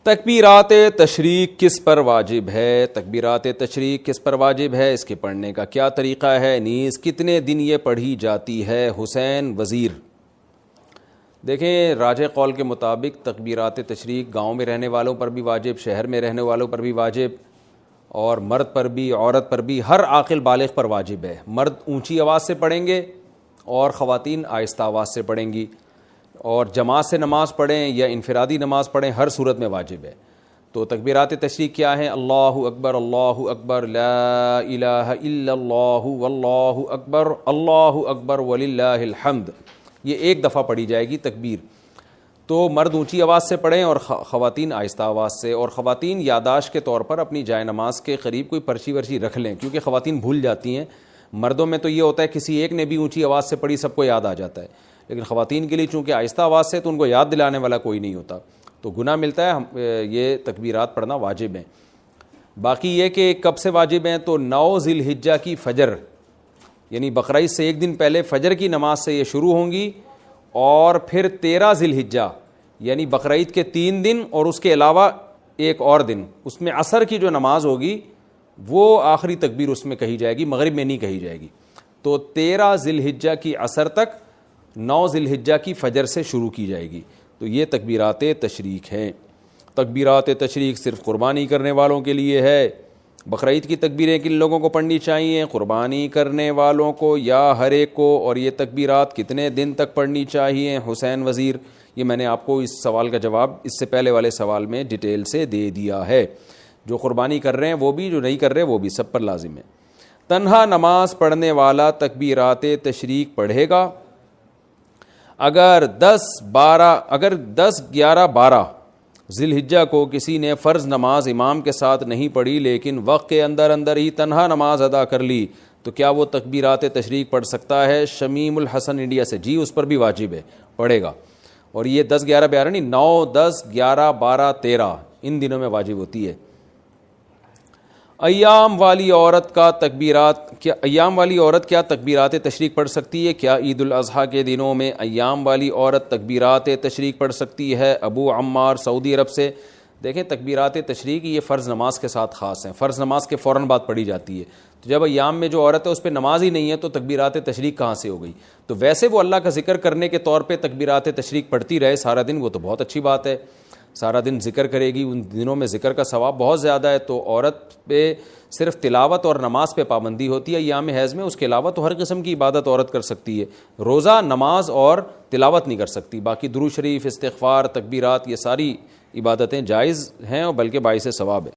تکبیرات تشریق کس پر واجب ہے؟ تکبیرات تشریق کس پر واجب ہے؟ اس کے پڑھنے کا کیا طریقہ ہے؟ نیز کتنے دن یہ پڑھی جاتی ہے؟ حسین وزیر۔ دیکھیں، راجح قول کے مطابق تکبیرات تشریق گاؤں میں رہنے والوں پر بھی واجب، شہر میں رہنے والوں پر بھی واجب، اور مرد پر بھی، عورت پر بھی، ہر عاقل بالغ پر واجب ہے۔ مرد اونچی آواز سے پڑھیں گے اور خواتین آہستہ آواز سے پڑھیں گی، اور جماعت سے نماز پڑھیں یا انفرادی نماز پڑھیں، ہر صورت میں واجب ہے۔ تو تکبیرات تشریق کیا ہیں؟ اللہ اکبر، لا الہ الا اللہ، واللہ اکبر وللہ الحمد، یہ ایک دفعہ پڑھی جائے گی تکبیر۔ تو مرد اونچی آواز سے پڑھیں اور خواتین آہستہ آواز سے، اور خواتین یادداشت کے طور پر اپنی جائے نماز کے قریب کوئی پرچی ورچی رکھ لیں، کیونکہ خواتین بھول جاتی ہیں۔ مردوں میں تو یہ ہوتا ہے کسی ایک نے بھی اونچی آواز سے پڑھی سب کو یاد آ جاتا ہے، لیکن خواتین کے لیے چونکہ آہستہ آواز سے تو ان کو یاد دلانے والا کوئی نہیں ہوتا، تو گناہ ملتا ہے۔ یہ تکبیرات پڑھنا واجب ہیں۔ باقی یہ کہ کب سے واجب ہیں، تو 9 ذی الحجہ کی فجر، یعنی بقرعید سے ایک دن پہلے فجر کی نماز سے یہ شروع ہوں گی، اور پھر 13 ذی الحجہ یعنی بقرعید کے 3 دن اور اس کے علاوہ ایک اور دن، اس میں عصر کی جو نماز ہوگی وہ آخری تکبیر اس میں کہی جائے گی، مغرب میں نہیں کہی جائے گی۔ تو 13 ذی الحجہ کی عصر تک 9 ذی الحجہ کی فجر سے شروع کی جائے گی۔ تو یہ تکبیرات تشریق ہیں۔ تکبیرات تشریق صرف قربانی کرنے والوں کے لیے ہے۔ بقرعید کی تکبیریں کن لوگوں کو پڑھنی چاہیے؟ قربانی کرنے والوں کو یا ہر ایک کو؟ اور یہ تکبیرات کتنے دن تک پڑھنی چاہیے؟ حسین وزیر۔ یہ میں نے آپ کو اس سوال کا جواب اس سے پہلے والے سوال میں ڈیٹیل سے دے دیا ہے۔ جو قربانی کر رہے ہیں وہ بھی، جو نہیں کر رہے وہ بھی، سب پر لازم ہے۔ تنہا نماز پڑھنے والا تکبیرات تشریق پڑھے گا اگر 10، 11، 12 ذی الحجہ کو کسی نے فرض نماز امام کے ساتھ نہیں پڑھی لیکن وقت کے اندر ہی تنہا نماز ادا کر لی، تو کیا وہ تکبیرات تشریق پڑھ سکتا ہے؟ شمیم الحسن انڈیا سے، جی اس پر بھی واجب ہے، پڑھے گا۔ اور یہ 10، 11، 12 نہیں، 9، 10، 11، 12، 13 ان دنوں میں واجب ہوتی ہے۔ ایام والی عورت کیا تکبیرات تشریق پڑھ سکتی ہے؟ کیا عید الاضحیٰ کے دنوں میں ایام والی عورت تکبیرات تشریق پڑھ سکتی ہے؟ ابو عمار سعودی عرب سے۔ دیکھیں، تکبیرات تشریق یہ فرض نماز کے ساتھ خاص ہیں، فرض نماز کے فوراً بعد پڑھی جاتی ہے۔ تو جب ایام میں جو عورت ہے اس پہ نماز ہی نہیں ہے تو تکبیرات تشریق کہاں سے ہو گئی؟ تو ویسے وہ اللہ کا ذکر کرنے کے طور پہ تکبیرات تشریق پڑھتی رہے سارا دن، وہ تو بہت اچھی بات ہے، سارا دن ذکر کرے گی، ان دنوں میں ذکر کا ثواب بہت زیادہ ہے۔ تو عورت پہ صرف تلاوت اور نماز پہ پابندی ہوتی ہے ایام حیض میں، اس کے علاوہ تو ہر قسم کی عبادت عورت کر سکتی ہے۔ روزہ، نماز اور تلاوت نہیں کر سکتی، باقی درود شریف، استغفار، تکبیرات، یہ ساری عبادتیں جائز ہیں اور بلکہ باعث ثواب ہے۔